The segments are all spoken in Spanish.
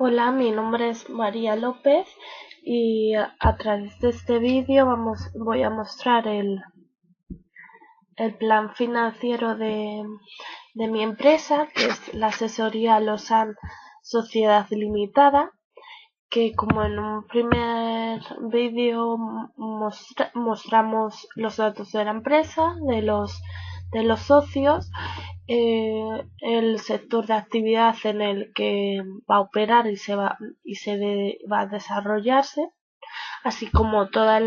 Hola, mi nombre es María López y a través de este vídeo voy a mostrar el plan financiero de mi empresa, que es la asesoría Losan Sociedad Limitada, que como en un primer vídeo mostramos los datos de la empresa, de los socios, el sector de actividad en el que va a operar y va a desarrollarse, así como todas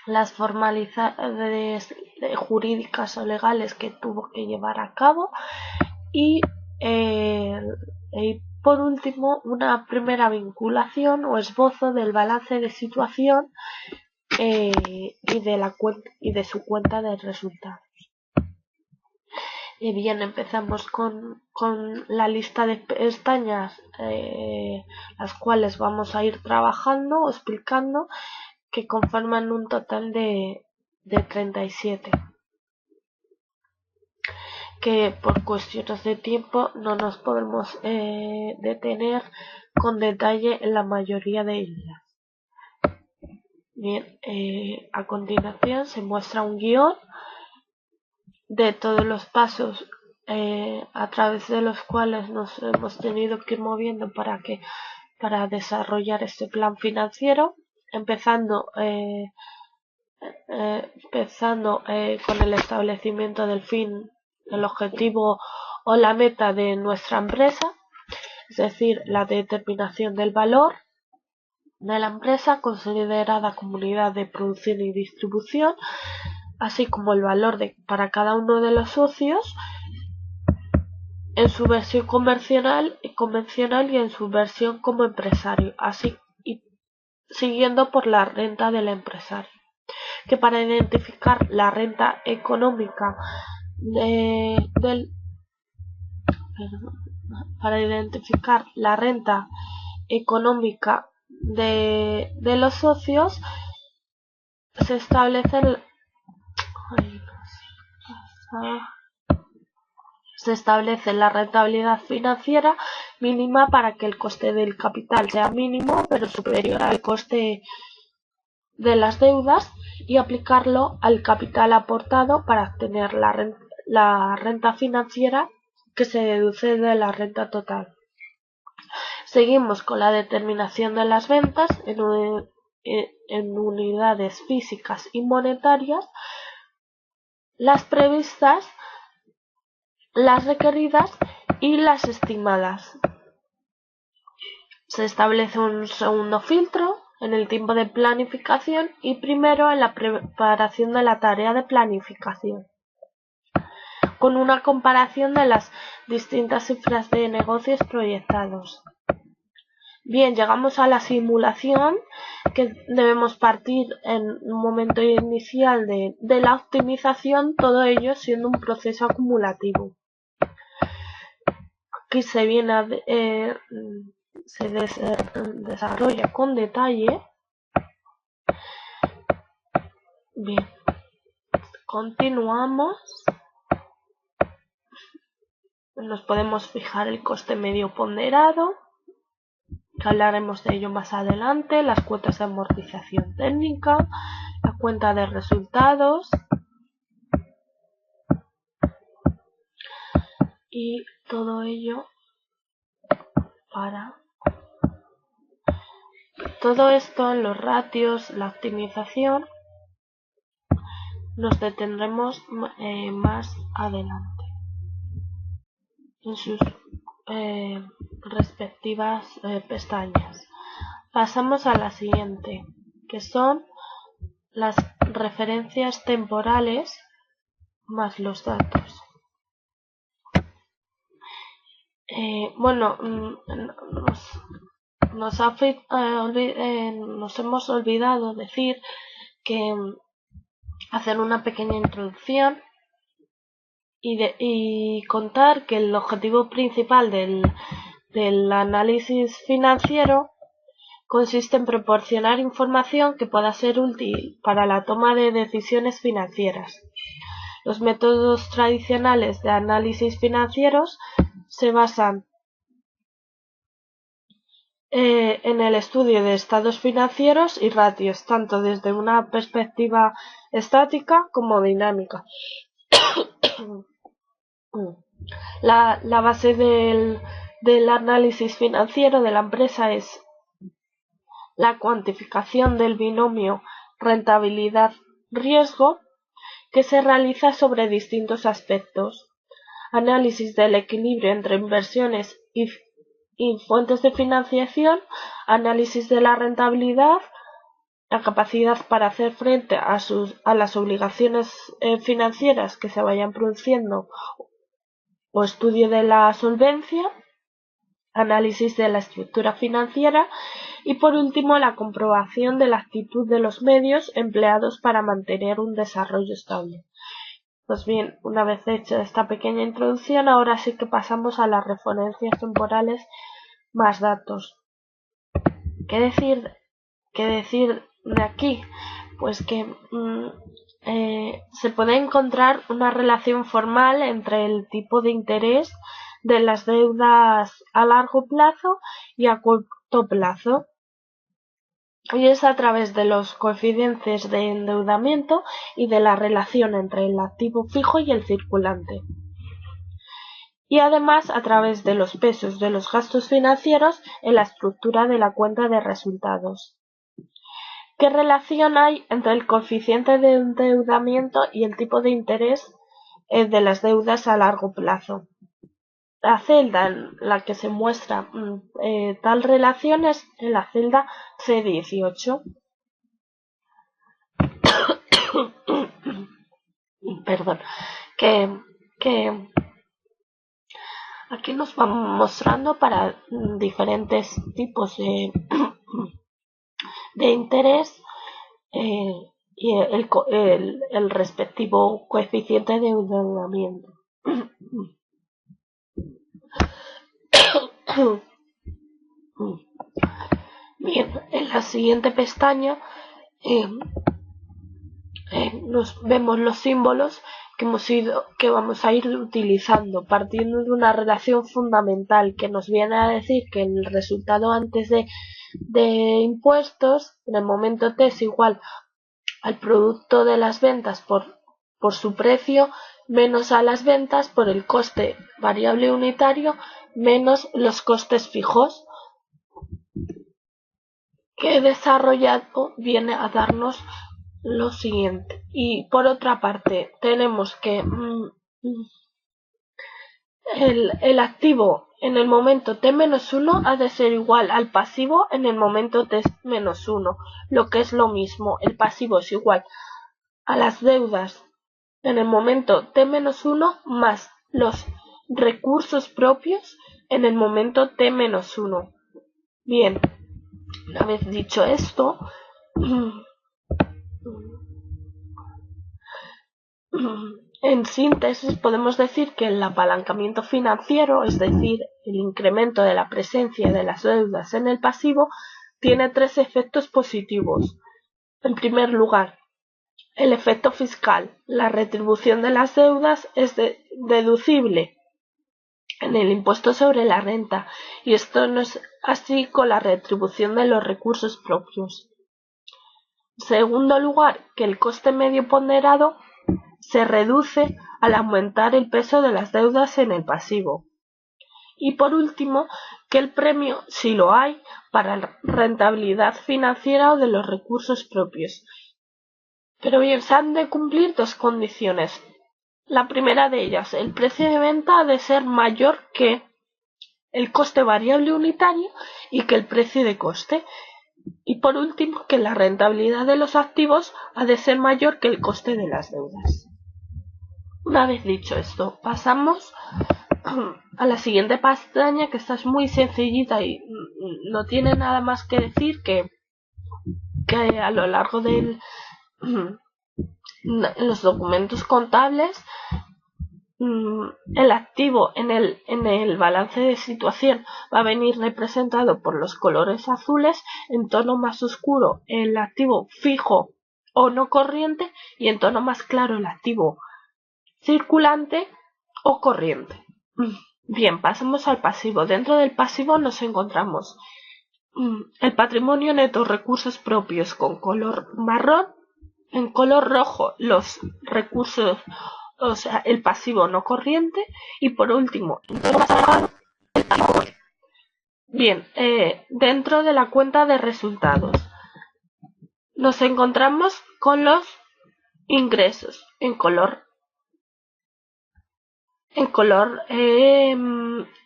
las formalidades jurídicas o legales que tuvo que llevar a cabo y por último una primera vinculación o esbozo del balance de situación y de su cuenta de resultados. Y bien, empezamos con la lista de pestañas, las cuales vamos a ir trabajando o explicando, que conforman un total de 37, que por cuestiones de tiempo no nos podemos detener con detalle en la mayoría de ellas. Bien, a continuación se muestra un guión de todos los pasos a través de los cuales nos hemos tenido que ir moviendo para desarrollar este plan financiero, empezando con el establecimiento del fin, el objetivo o la meta de nuestra empresa, es decir, la determinación del valor de la empresa considerada como unidad de producción y distribución, así como el valor para cada uno de los socios en su versión convencional y en su versión como empresario, así y siguiendo por la renta del empresario, que para identificar la renta económica de los socios se establece la rentabilidad financiera mínima para que el coste del capital sea mínimo pero superior al coste de las deudas, y aplicarlo al capital aportado para obtener la renta financiera, que se deduce de la renta total. Seguimos con la determinación de las ventas en unidades físicas y monetarias, las previstas, las requeridas y las estimadas. Se establece un segundo filtro en el tiempo de planificación y primero en la preparación de la tarea de planificación, con una comparación de las distintas cifras de negocios proyectados. Bien, llegamos a la simulación, que debemos partir en un momento inicial de la optimización, todo ello siendo un proceso acumulativo. Aquí se desarrolla con detalle. Bien, continuamos. Nos podemos fijar el coste medio ponderado, que hablaremos de ello más adelante, las cuotas de amortización técnica, la cuenta de resultados y todo ello para todo esto en los ratios, la optimización, nos detendremos más adelante en sus respectivas pestañas. Pasamos a la siguiente, que son las referencias temporales más los datos. Nos hemos olvidado decir que hacer una pequeña introducción y contar que el objetivo principal del análisis financiero consiste en proporcionar información que pueda ser útil para la toma de decisiones financieras. Los métodos tradicionales de análisis financieros se basan en el estudio de estados financieros y ratios, tanto desde una perspectiva estática como dinámica. La base del análisis financiero de la empresa es la cuantificación del binomio rentabilidad-riesgo, que se realiza sobre distintos aspectos: análisis del equilibrio entre inversiones y fuentes de financiación, análisis de la rentabilidad, la capacidad para hacer frente a las obligaciones financieras que se vayan produciendo, o estudio de la solvencia, análisis de la estructura financiera y, por último, la comprobación de la actitud de los medios empleados para mantener un desarrollo estable. Pues bien, una vez hecha esta pequeña introducción, ahora sí que pasamos a las referencias temporales más datos. ¿Qué decir de aquí? Pues que se puede encontrar una relación formal entre el tipo de interés de las deudas a largo plazo y a corto plazo, y es a través de los coeficientes de endeudamiento y de la relación entre el activo fijo y el circulante, y además a través de los pesos de los gastos financieros en la estructura de la cuenta de resultados. ¿Qué relación hay entre el coeficiente de endeudamiento y el tipo de interés de las deudas a largo plazo? La celda en la que se muestra tal relación es en la celda C18. Perdón, que aquí nos va mostrando para diferentes tipos de interés y el respectivo coeficiente de endeudamiento. Bien, en la siguiente pestaña nos vemos los símbolos que vamos a ir utilizando, partiendo de una relación fundamental que nos viene a decir que el resultado antes de impuestos en el momento T es igual al producto de las ventas por su precio menos a las ventas por el coste variable unitario menos los costes fijos, que desarrollado viene a darnos lo siguiente. Y por otra parte tenemos que el activo en el momento t-1 ha de ser igual al pasivo en el momento t-1, lo que es lo mismo, el pasivo es igual a las deudas en el momento t-1 más los recursos propios en el momento t-1. Bien, una vez dicho esto, en síntesis podemos decir que el apalancamiento financiero, es decir, el incremento de la presencia de las deudas en el pasivo, tiene tres efectos positivos. En primer lugar, el efecto fiscal. La retribución de las deudas es deducible en el impuesto sobre la renta, y esto no es así con la retribución de los recursos propios. En segundo lugar, que el coste medio ponderado se reduce al aumentar el peso de las deudas en el pasivo. Y por último, que el premio, si lo hay, para rentabilidad financiera o de los recursos propios. Pero bien, se han de cumplir dos condiciones. La primera de ellas, el precio de venta ha de ser mayor que el coste variable unitario y que el precio de coste. Y por último, que la rentabilidad de los activos ha de ser mayor que el coste de las deudas. Una vez dicho esto, pasamos a la siguiente pestaña, que esta es muy sencillita y no tiene nada más que decir que a lo largo de los documentos contables, el activo en el balance de situación va a venir representado por los colores azules, en tono más oscuro el activo fijo o no corriente y en tono más claro el activo circulante o corriente. Bien, pasamos al pasivo. Dentro del pasivo nos encontramos el patrimonio neto, recursos propios con color marrón, en color rojo los recursos, o sea, el pasivo no corriente, y por último, en tono más apagado, el pasivo. Bien, dentro de la cuenta de resultados nos encontramos con los ingresos en color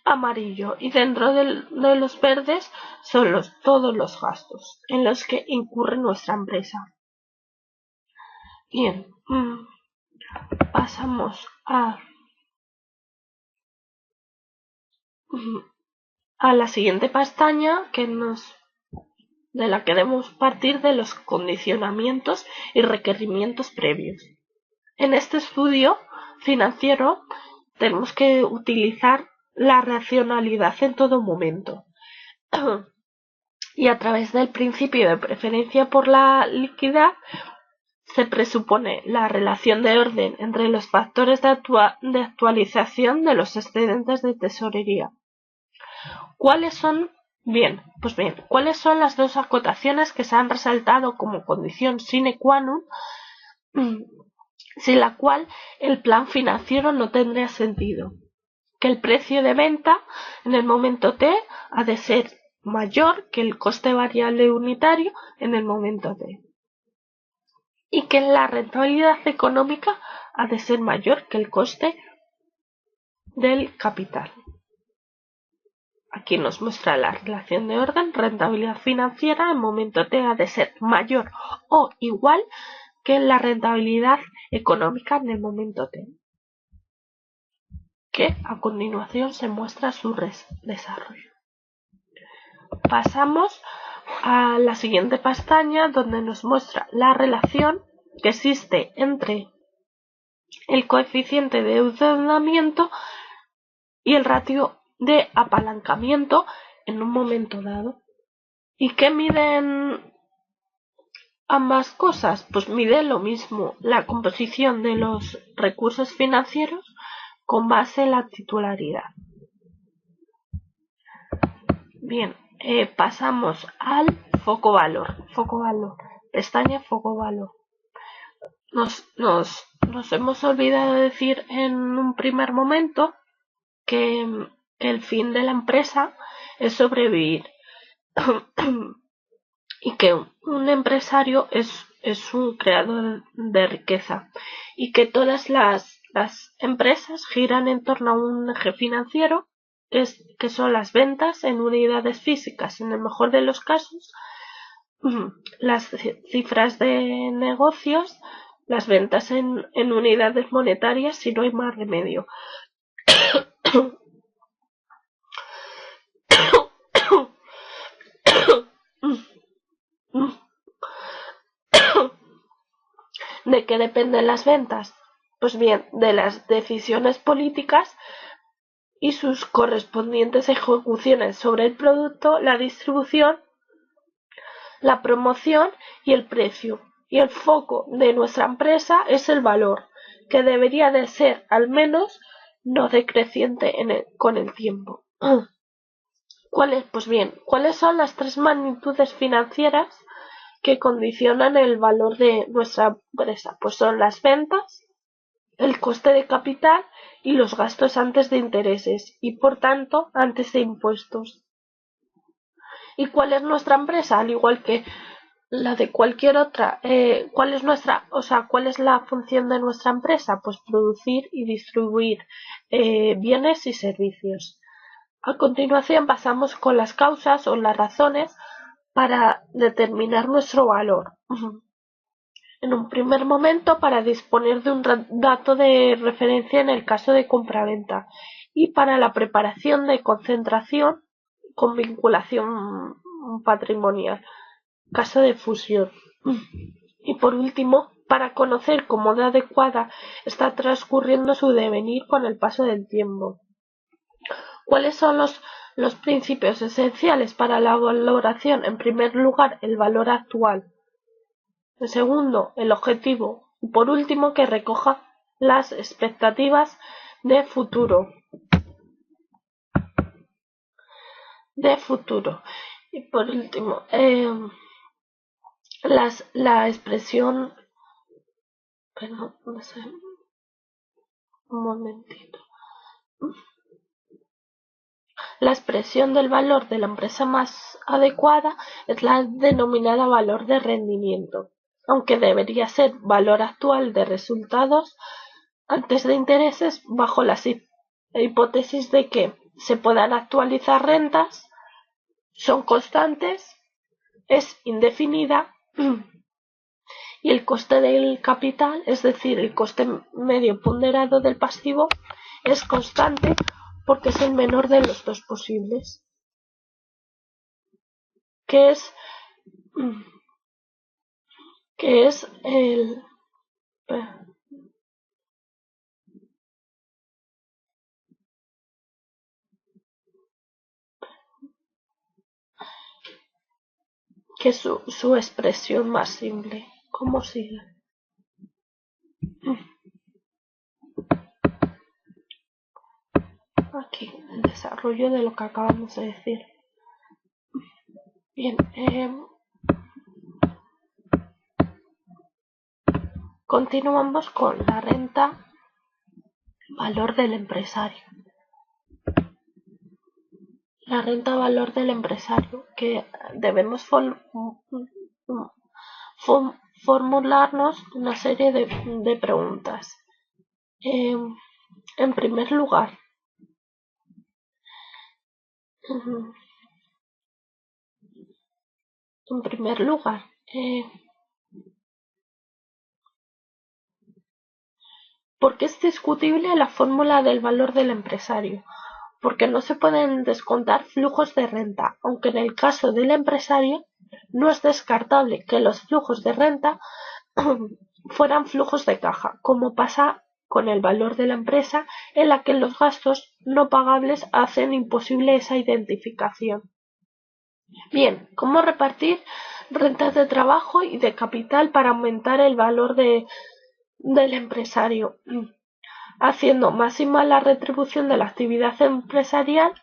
amarillo, y dentro de los verdes son todos los gastos en los que incurre nuestra empresa. Bien, pasamos a la siguiente pestaña de la que debemos partir de los condicionamientos y requerimientos previos. En este estudio financiero tenemos que utilizar la racionalidad en todo momento y a través del principio de preferencia por la liquidez se presupone la relación de orden entre los factores de actualización de los excedentes de tesorería. ¿Cuáles son? Bien, ¿cuáles son las dos acotaciones que se han resaltado como condición sine qua non, sin la cual el plan financiero no tendría sentido? Que el precio de venta en el momento T ha de ser mayor que el coste variable unitario en el momento T. Y que la rentabilidad económica ha de ser mayor que el coste del capital. Aquí nos muestra la relación de orden: rentabilidad financiera en momento T ha de ser mayor o igual que la rentabilidad económica en el momento T, que a continuación se muestra su desarrollo. Pasamos a la siguiente pestaña, donde nos muestra la relación que existe entre el coeficiente de endeudamiento y el ratio de apalancamiento en un momento dado. ¿Y qué miden ambas cosas? Pues mide lo mismo, la composición de los recursos financieros con base en la titularidad. Bien, pasamos al foco valor, pestaña foco valor. Nos hemos olvidado de decir en un primer momento que el fin de la empresa es sobrevivir y que un empresario es un creador de riqueza, y que todas las empresas giran en torno a un eje financiero que son las ventas en unidades físicas, en el mejor de los casos, las cifras de negocios, las ventas en unidades monetarias si no hay más remedio. ¿De qué dependen las ventas? Pues bien, de las decisiones políticas y sus correspondientes ejecuciones sobre el producto, la distribución, la promoción y el precio. Y el foco de nuestra empresa es el valor, que debería de ser al menos no decreciente con el tiempo. ¿Cuáles son las tres magnitudes financieras que condicionan el valor de nuestra empresa? Pues son las ventas, el coste de capital y los gastos antes de intereses, y por tanto antes de impuestos. ¿Y cuál es nuestra empresa? Al igual que la de cualquier otra, ¿cuál es la función de nuestra empresa? Pues producir y distribuir bienes y servicios. A continuación pasamos con las causas o las razones para determinar nuestro valor. En un primer momento, para disponer de un dato de referencia en el caso de compraventa, y para la preparación de concentración con vinculación patrimonial, caso de fusión. Y por último, para conocer cómo de adecuada está transcurriendo su devenir con el paso del tiempo. ¿Cuáles son los principios esenciales para la valoración? En primer lugar, el valor actual. En segundo, el objetivo. Y por último, que recoja las expectativas de futuro. Y por último, la expresión, perdón, no sé, un momentito. La expresión del valor de la empresa más adecuada es la denominada valor de rendimiento, aunque debería ser valor actual de resultados antes de intereses bajo la hipótesis de que se puedan actualizar rentas, son constantes, es indefinida y el coste del capital, es decir, el coste medio ponderado del pasivo, es constante porque es el menor de los dos posibles, que es el que es su expresión más simple. ¿Cómo sigue? Aquí, el desarrollo de lo que acabamos de decir. Bien, continuamos con la renta valor del empresario. La renta valor del empresario, que debemos formularnos una serie de preguntas. En primer lugar, ¿por qué es discutible la fórmula del valor del empresario? Porque no se pueden descontar flujos de renta, aunque en el caso del empresario no es descartable que los flujos de renta fueran flujos de caja, como pasa con el valor de la empresa, en la que los gastos no pagables hacen imposible esa identificación. Bien, ¿cómo repartir rentas de trabajo y de capital para aumentar el valor del empresario? Haciendo máxima la retribución de la actividad empresarial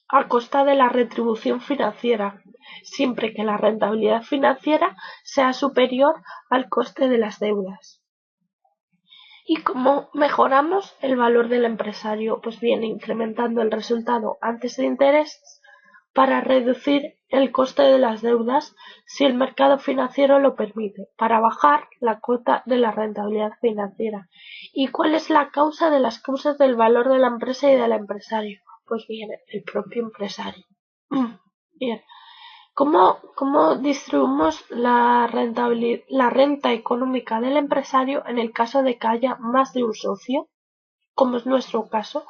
a costa de la retribución financiera, siempre que la rentabilidad financiera sea superior al coste de las deudas. ¿Y cómo mejoramos el valor del empresario? Pues bien, incrementando el resultado antes de intereses para reducir el coste de las deudas si el mercado financiero lo permite, para bajar la cuota de la rentabilidad financiera. ¿Y cuál es la causa de las causas del valor de la empresa y del empresario? Pues bien, el propio empresario. Bien. ¿Cómo distribuimos la renta económica del empresario en el caso de que haya más de un socio, como es nuestro caso,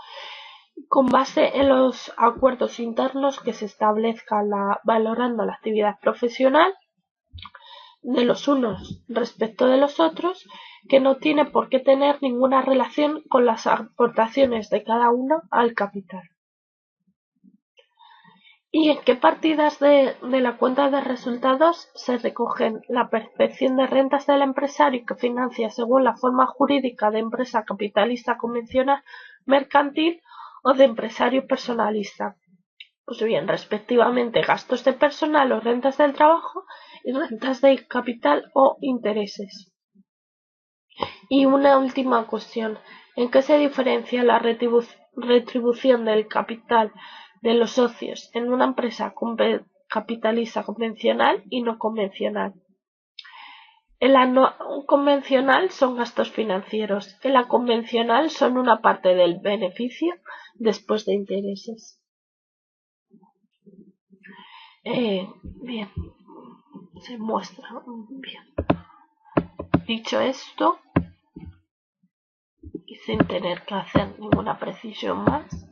con base en los acuerdos internos que se establezcan valorando la actividad profesional de los unos respecto de los otros, que no tiene por qué tener ninguna relación con las aportaciones de cada uno al capital? ¿Y en qué partidas de la cuenta de resultados se recogen la percepción de rentas del empresario que financia según la forma jurídica de empresa capitalista convencional mercantil o de empresario personalista? Pues bien, respectivamente gastos de personal o rentas del trabajo y rentas de capital o intereses. Y una última cuestión, ¿en qué se diferencia la retribución del capital de los socios en una empresa capitalista convencional y no convencional? En la no convencional son gastos financieros, en la convencional son una parte del beneficio después de intereses. Bien, se muestra bien. Dicho esto, y sin tener que hacer ninguna precisión más,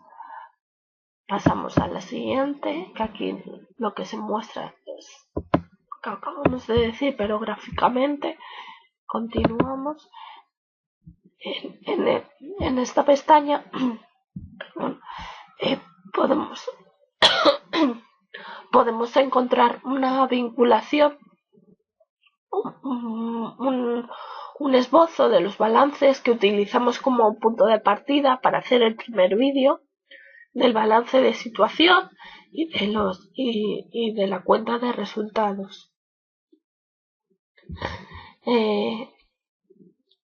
pasamos a la siguiente, que aquí lo que se muestra es lo que acabamos de decir, pero gráficamente. Continuamos. En esta pestaña podemos podemos encontrar una vinculación, un esbozo de los balances que utilizamos como punto de partida para hacer el primer vídeo del balance de situación y de la cuenta de resultados.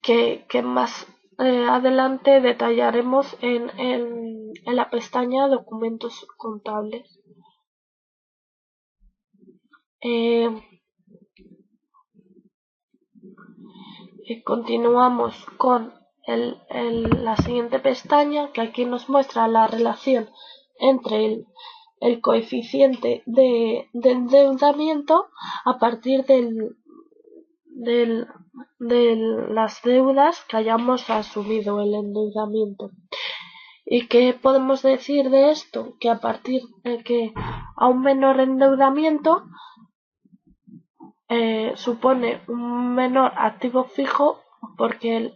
Que más adelante detallaremos en la pestaña documentos contables. Continuamos con la siguiente pestaña, que aquí nos muestra la relación entre el coeficiente de endeudamiento a partir de las deudas que hayamos asumido el endeudamiento. ¿Y qué podemos decir de esto? Que a partir de que a un menor endeudamiento supone un menor activo fijo porque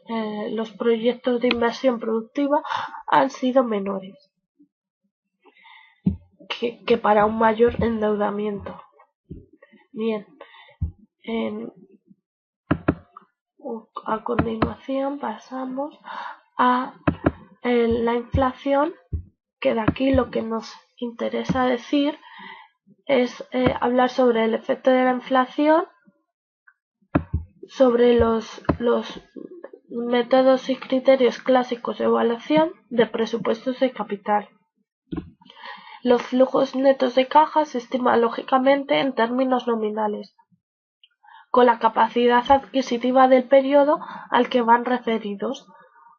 los proyectos de inversión productiva han sido menores que para un mayor endeudamiento. Bien, a continuación pasamos a la inflación, que de aquí lo que nos interesa decir es hablar sobre el efecto de la inflación, sobre los métodos y criterios clásicos de evaluación de presupuestos de capital. Los flujos netos de caja se estiman lógicamente en términos nominales, con la capacidad adquisitiva del periodo al que van referidos.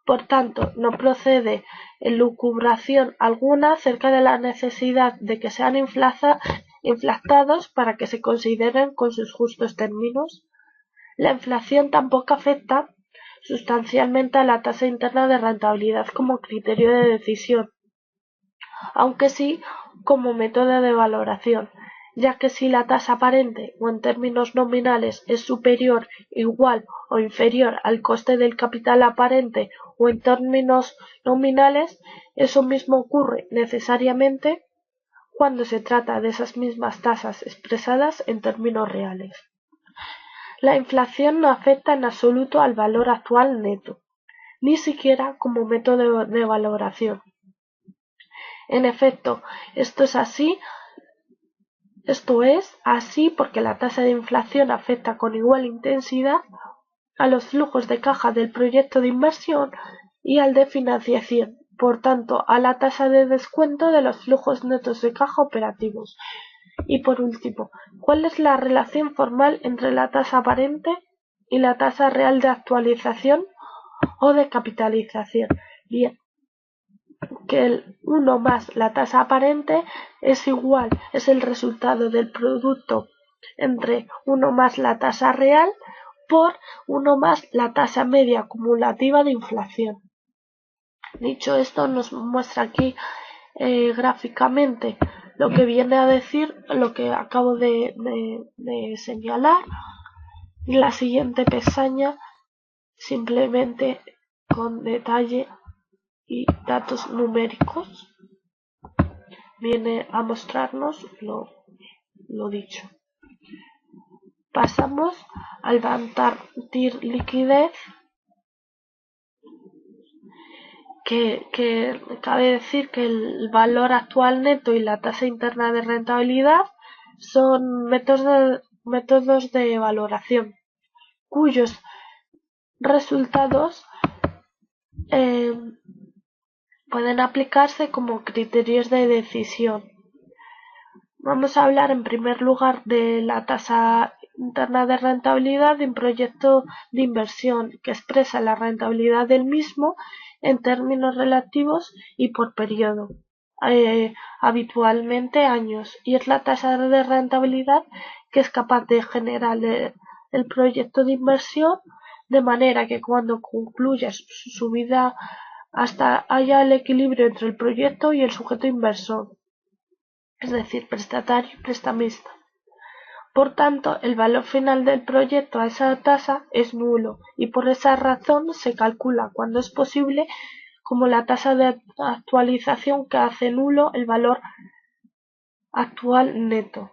Por tanto, no procede elucubración alguna acerca de la necesidad de que sean inflacionados para que se consideren con sus justos términos. La inflación tampoco afecta sustancialmente a la tasa interna de rentabilidad como criterio de decisión, aunque sí como método de valoración, ya que si la tasa aparente o en términos nominales es superior, igual o inferior al coste del capital aparente o en términos nominales, eso mismo ocurre necesariamente cuando se trata de esas mismas tasas expresadas en términos reales. La inflación no afecta en absoluto al valor actual neto, ni siquiera como método de valoración. En efecto, esto es así porque la tasa de inflación afecta con igual intensidad a los flujos de caja del proyecto de inversión y al de financiación, por tanto, a la tasa de descuento de los flujos netos de caja operativos. Y por último, ¿cuál es la relación formal entre la tasa aparente y la tasa real de actualización o de capitalización? Bien, que el 1 más la tasa aparente es el resultado del producto entre 1 más la tasa real por 1 más la tasa media acumulativa de inflación. Dicho esto, nos muestra aquí gráficamente lo que viene a decir lo que acabo de señalar. Y la siguiente pestaña, simplemente con detalle y datos numéricos, viene a mostrarnos lo dicho. Pasamos al levantar liquidez, que cabe decir que el valor actual neto y la tasa interna de rentabilidad son métodos de valoración cuyos resultados pueden aplicarse como criterios de decisión. Vamos a hablar en primer lugar de la tasa interna de rentabilidad de un proyecto de inversión que expresa la rentabilidad del mismo en términos relativos y por periodo, habitualmente años, y es la tasa de rentabilidad que es capaz de generar el proyecto de inversión de manera que cuando concluya su vida hasta haya el equilibrio entre el proyecto y el sujeto inversor, es decir, prestatario y prestamista. Por tanto, el valor final del proyecto a esa tasa es nulo y por esa razón se calcula cuando es posible como la tasa de actualización que hace nulo el valor actual neto.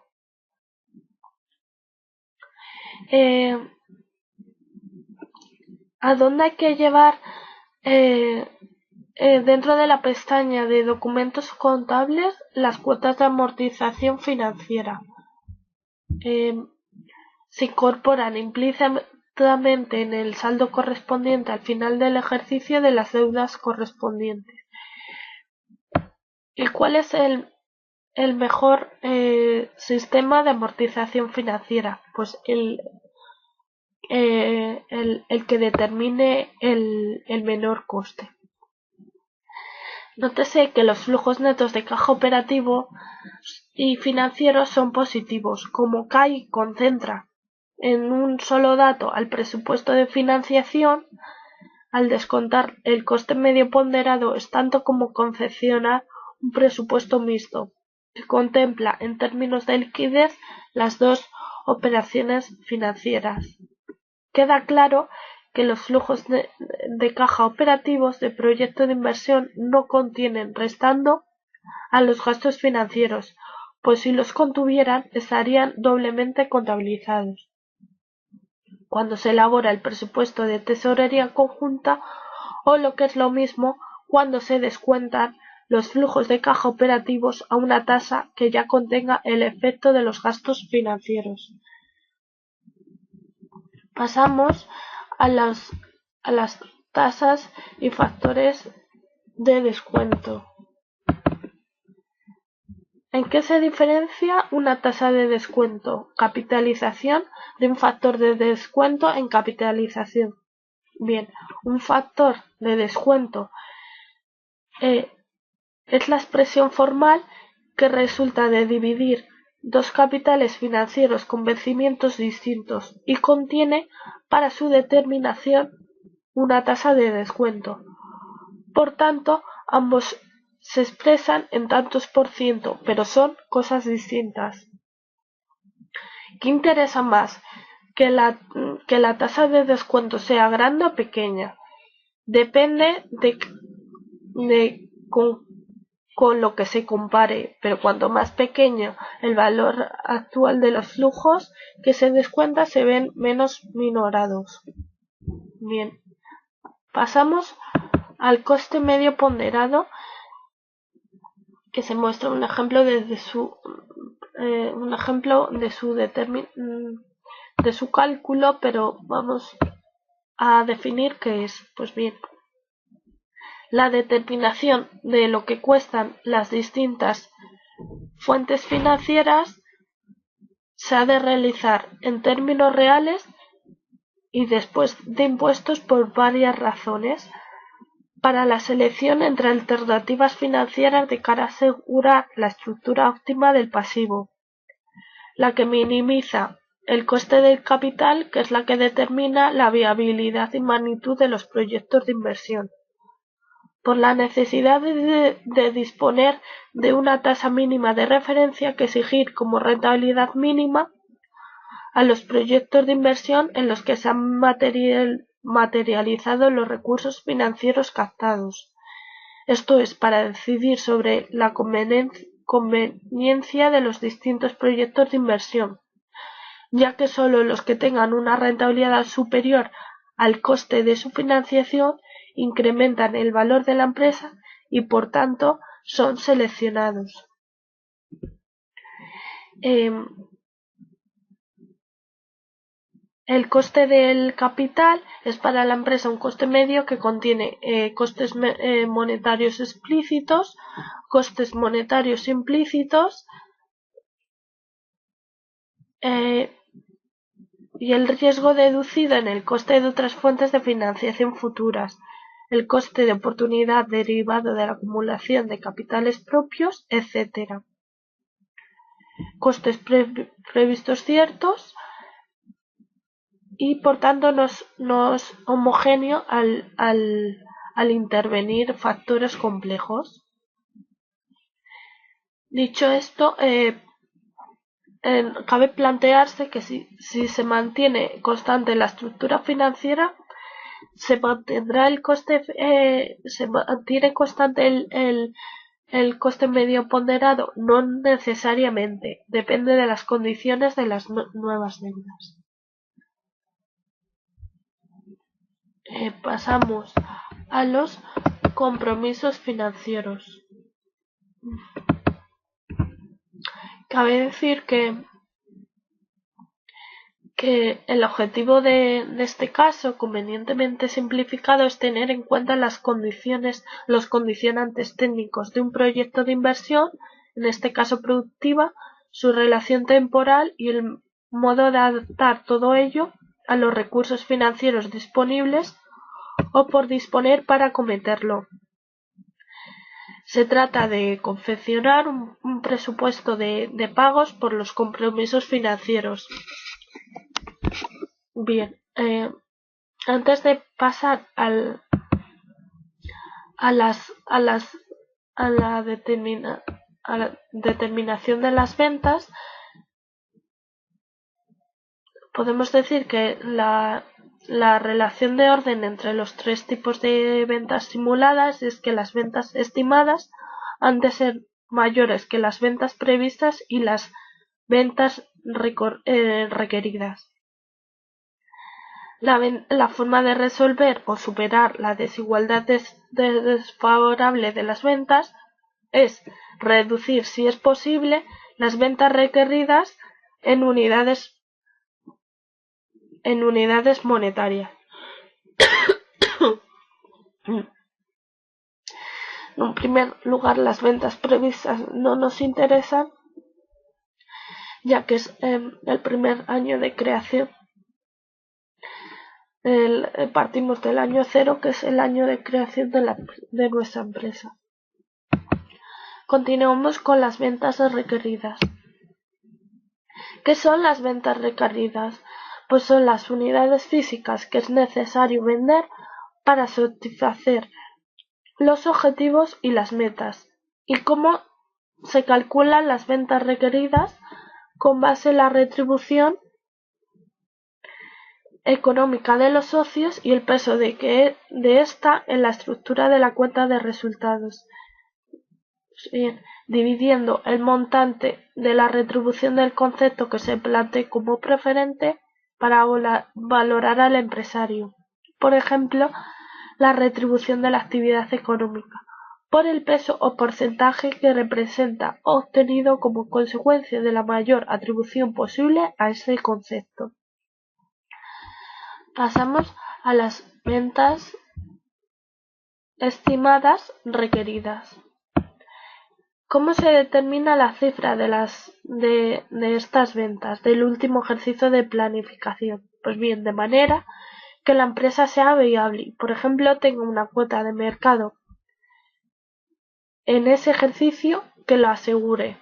¿A dónde hay que llevar dentro de la pestaña de documentos contables, las cuotas de amortización financiera se incorporan implícitamente en el saldo correspondiente al final del ejercicio de las deudas correspondientes. ¿Y cuál es el mejor sistema de amortización financiera? Pues el que determine el menor coste. Nótese que los flujos netos de caja operativo y financieros son positivos. Como CAI concentra en un solo dato al presupuesto de financiación, al descontar el coste medio ponderado es tanto como confeccionar un presupuesto mixto, que contempla en términos de liquidez las dos operaciones financieras. Queda claro que los flujos de caja operativos de proyecto de inversión no contienen restando a los gastos financieros, pues si los contuvieran estarían doblemente contabilizados. Cuando se elabora el presupuesto de tesorería conjunta, o lo que es lo mismo, cuando se descuentan los flujos de caja operativos a una tasa que ya contenga el efecto de los gastos financieros. Pasamos a las tasas y factores de descuento. ¿En qué se diferencia una tasa de descuento? Capitalización de un factor de descuento en capitalización. Bien, un factor de descuento es la expresión formal que resulta de dividir dos capitales financieros con vencimientos distintos y contiene para su determinación una tasa de descuento. Por tanto, ambos se expresan en tantos por ciento, pero son cosas distintas. ¿Qué interesa más? Que la tasa de descuento sea grande o pequeña. Depende de con lo que se compare, pero cuanto más pequeño el valor actual de los flujos que se descuenta, se ven menos minorados. Bien, pasamos al coste medio ponderado, que se muestra un ejemplo de su cálculo, pero vamos a definir qué es. Pues bien, la determinación de lo que cuestan las distintas fuentes financieras se ha de realizar en términos reales y después de impuestos por varias razones. Para la selección entre alternativas financieras de cara a asegurar la estructura óptima del pasivo, la que minimiza el coste del capital, que es la que determina la viabilidad y magnitud de los proyectos de inversión. Por la necesidad de disponer de una tasa mínima de referencia que exigir como rentabilidad mínima a los proyectos de inversión en los que se han materializado los recursos financieros captados. Esto es, para decidir sobre la conveniencia de los distintos proyectos de inversión, ya que solo los que tengan una rentabilidad superior al coste de su financiación incrementan el valor de la empresa y por tanto son seleccionados. El coste del capital es para la empresa un coste medio que contiene costes monetarios explícitos, costes monetarios implícitos y el riesgo deducido en el coste de otras fuentes de financiación futuras, el coste de oportunidad derivado de la acumulación de capitales propios, etc. Costes previstos ciertos y por tanto no es homogéneo al intervenir factores complejos. Dicho esto, cabe plantearse que si se mantiene constante la estructura financiera, se mantendrá el coste, se mantiene constante el coste medio ponderado. No necesariamente, depende de las condiciones de las nuevas deudas. Pasamos a los compromisos financieros. Cabe decir que el objetivo de este caso, convenientemente simplificado, es tener en cuenta los condicionantes técnicos de un proyecto de inversión, en este caso productiva, su relación temporal y el modo de adaptar todo ello a los recursos financieros disponibles o por disponer para acometerlo. Se trata de confeccionar un presupuesto de pagos por los compromisos financieros. Bien, antes de pasar a la determinación de las ventas, podemos decir que la relación de orden entre los tres tipos de ventas simuladas es que las ventas estimadas han de ser mayores que las ventas previstas y las ventas requeridas. La forma de resolver o superar la desigualdad desfavorable de las ventas es reducir, si es posible, las ventas requeridas en unidades monetarias. En primer lugar, las ventas previstas no nos interesan, ya que es el primer año de creación. Partimos del año cero, que es el año de creación de nuestra empresa. Continuamos con las ventas requeridas. ¿Qué son las ventas requeridas? Pues son las unidades físicas que es necesario vender para satisfacer los objetivos y las metas. ¿Y cómo se calculan las ventas requeridas? Con base en la retribución económica de los socios y el peso de esta en la estructura de la cuenta de resultados. Bien, dividiendo el montante de la retribución del concepto que se plantee como preferente para valorar al empresario. Por ejemplo, la retribución de la actividad económica, por el peso o porcentaje que representa obtenido como consecuencia de la mayor atribución posible a ese concepto. Pasamos a las ventas estimadas requeridas. ¿Cómo se determina la cifra de estas ventas del último ejercicio de planificación? Pues bien, de manera que la empresa sea viable y, por ejemplo, tenga una cuota de mercado en ese ejercicio que lo asegure.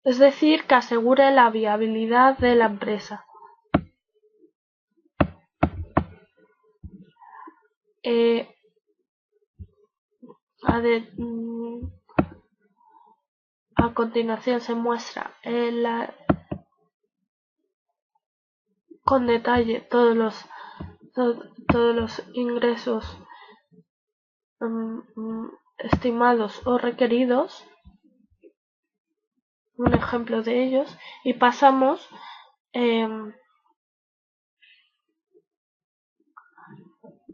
Es decir, que asegure la viabilidad de la empresa. A continuación se muestra con detalle todos los ingresos estimados o requeridos, un ejemplo de ellos, y pasamos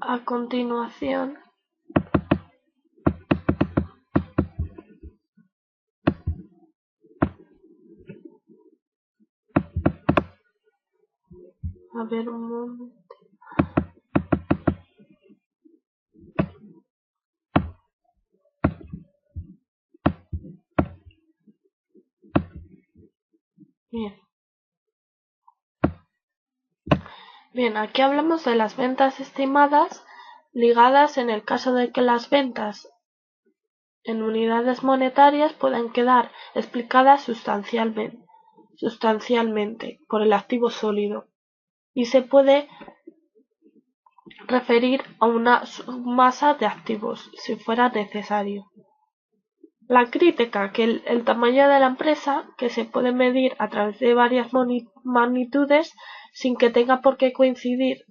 a continuación a ver un momento. Bien, aquí hablamos de las ventas estimadas ligadas en el caso de que las ventas en unidades monetarias puedan quedar explicadas sustancialmente por el activo sólido y se puede referir a una masa de activos si fuera necesario. La crítica que el tamaño de la empresa, que se puede medir a través de varias magnitudes sin que tenga por qué coincidir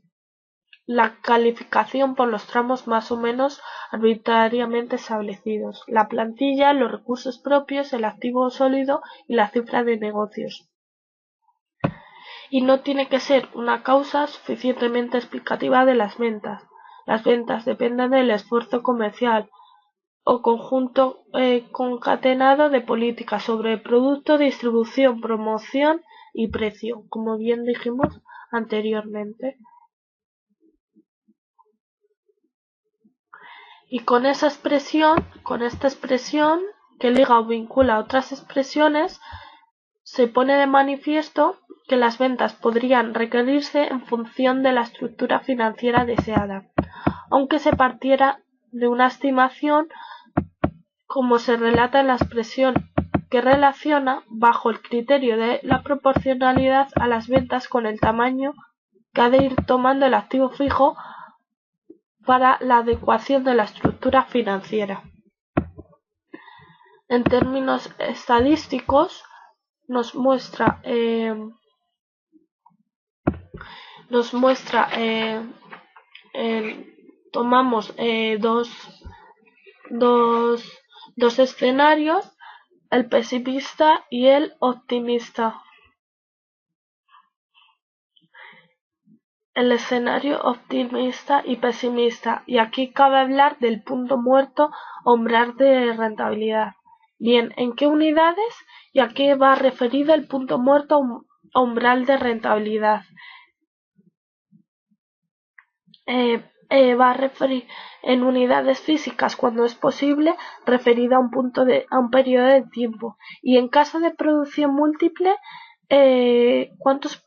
la calificación por los tramos más o menos arbitrariamente establecidos, la plantilla, los recursos propios, el activo sólido y la cifra de negocios. y no tiene que ser una causa suficientemente explicativa de las ventas. Las ventas dependen del esfuerzo comercial o conjunto concatenado de políticas sobre producto, distribución, promoción y precio, como bien dijimos anteriormente. Y con esta expresión que liga o vincula a otras expresiones, se pone de manifiesto que las ventas podrían requerirse en función de la estructura financiera deseada, aunque se partiera de una estimación, como se relata en la expresión que relaciona, bajo el criterio de la proporcionalidad, a las ventas con el tamaño que ha de ir tomando el activo fijo para la adecuación de la estructura financiera. En términos estadísticos, tomamos dos escenarios, el pesimista y el optimista. El escenario optimista y pesimista, y aquí cabe hablar del punto muerto o umbral de rentabilidad. Bien, ¿en qué unidades y a qué va referido el punto muerto o umbral de rentabilidad? Va a referir en unidades físicas cuando es posible, referido a un periodo de tiempo. Y en caso de producción múltiple, ¿cuántos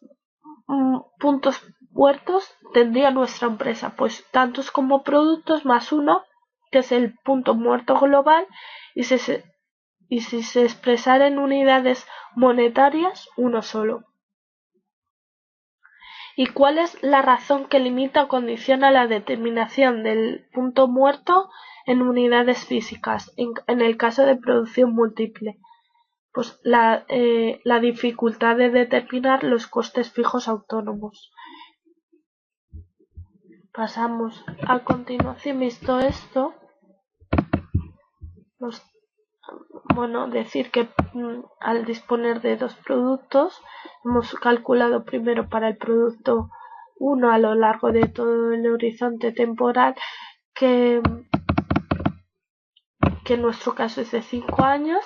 puntos muertos tendría nuestra empresa? Pues tantos como productos más uno, que es el punto muerto global, y si se expresara en unidades monetarias, uno solo. ¿Y cuál es la razón que limita o condiciona la determinación del punto muerto en unidades físicas en el caso de producción múltiple? Pues la dificultad de determinar los costes fijos autónomos. Pasamos a continuación, visto esto, decir que al disponer de dos productos, hemos calculado primero para el producto 1 a lo largo de todo el horizonte temporal, que en nuestro caso es de 5 años,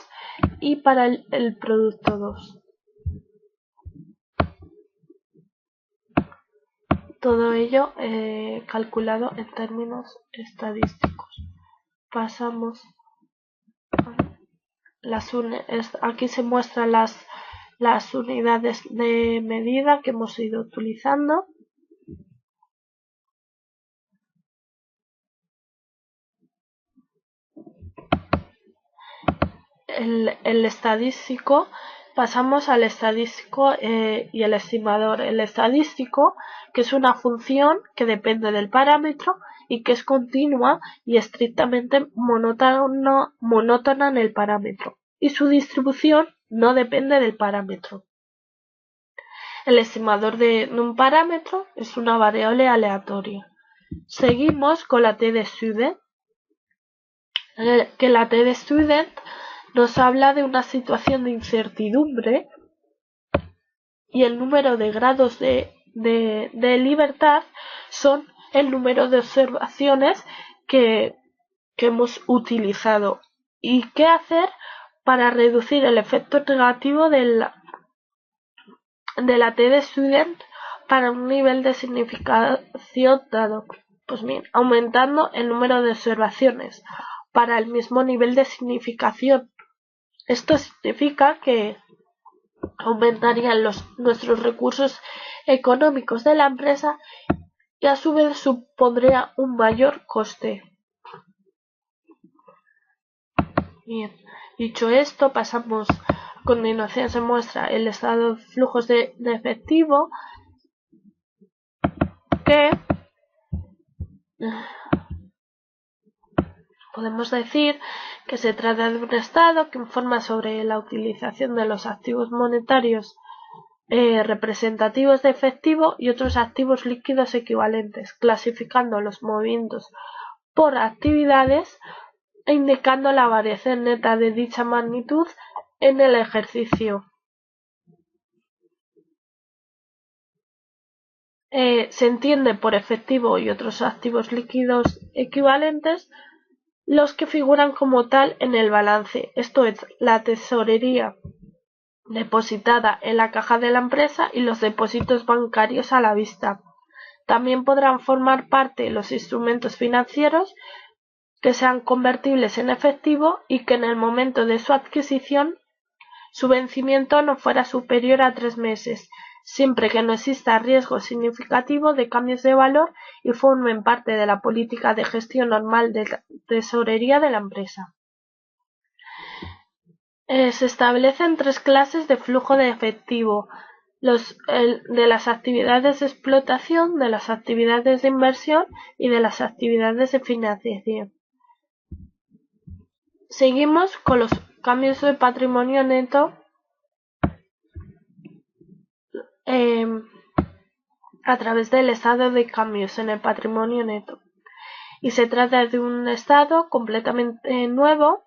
y para el producto 2. Todo ello calculado en términos estadísticos. Pasamos. Aquí se muestran las unidades de medida que hemos ido utilizando. El estadístico, pasamos al estadístico y el estimador. El estadístico, que es una función que depende del parámetro y que es continua y estrictamente monótona en el parámetro, y su distribución no depende del parámetro. El estimador de un parámetro es una variable aleatoria. Seguimos con la T de Student, que la T de Student nos habla de una situación de incertidumbre y el número de grados de libertad son el número de observaciones que hemos utilizado. ¿Y qué hacer para reducir el efecto negativo de la T de Student para un nivel de significación dado? Pues bien, aumentando el número de observaciones para el mismo nivel de significación. Esto significa que aumentarían nuestros recursos económicos de la empresa y a su vez supondría un mayor coste. Bien, dicho esto, pasamos. A continuación se muestra el estado de flujos de efectivo, que podemos decir que se trata de un estado que informa sobre la utilización de los activos monetarios representativos de efectivo y otros activos líquidos equivalentes, clasificando los movimientos por actividades e indicando la variación neta de dicha magnitud en el ejercicio. se entiende por efectivo y otros activos líquidos equivalentes los que figuran como tal en el balance, esto es, la tesorería depositada en la caja de la empresa y los depósitos bancarios a la vista. También podrán formar parte los instrumentos financieros que sean convertibles en efectivo y que en el momento de su adquisición su vencimiento no fuera superior a 3 meses, siempre que no exista riesgo significativo de cambios de valor y formen parte de la política de gestión normal de tesorería de la empresa. Se establecen 3 clases de flujo de efectivo: de las actividades de explotación, de las actividades de inversión y de las actividades de financiación. Seguimos con los cambios de patrimonio neto a través del estado de cambios en el patrimonio neto. Y se trata de un estado completamente nuevo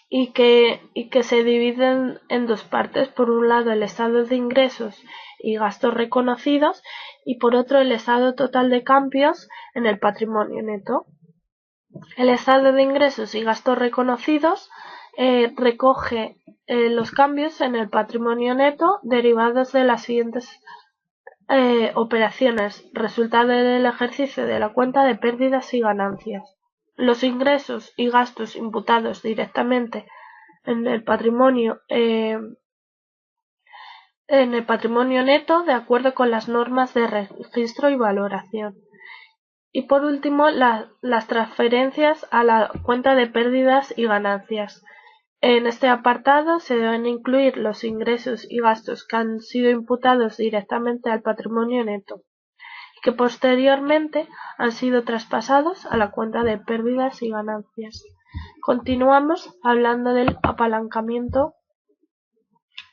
y que se dividen en 2 partes. Por un lado, el estado de ingresos y gastos reconocidos y por otro, el estado total de cambios en el patrimonio neto. El estado de ingresos y gastos reconocidos recoge los cambios en el patrimonio neto derivados de las siguientes operaciones: resultado del ejercicio de la cuenta de pérdidas y ganancias. Los ingresos y gastos imputados directamente en el patrimonio neto de acuerdo con las normas de registro y valoración. Y por último, las transferencias a la cuenta de pérdidas y ganancias. En este apartado se deben incluir los ingresos y gastos que han sido imputados directamente al patrimonio neto y que posteriormente han sido traspasados a la cuenta de pérdidas y ganancias. Continuamos hablando del apalancamiento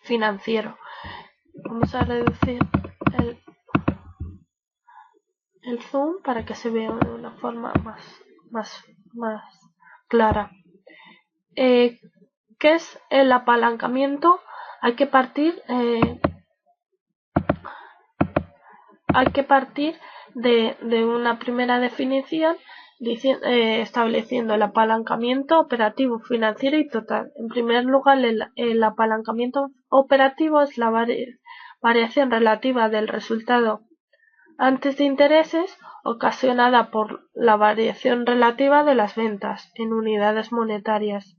financiero. Vamos a reducir el zoom para que se vea de una forma más clara. ¿Qué es el apalancamiento? Hay que partir de una primera definición estableciendo el apalancamiento operativo, financiero y total. En primer lugar, el apalancamiento operativo es la variación relativa del resultado antes de intereses ocasionada por la variación relativa de las ventas en unidades monetarias.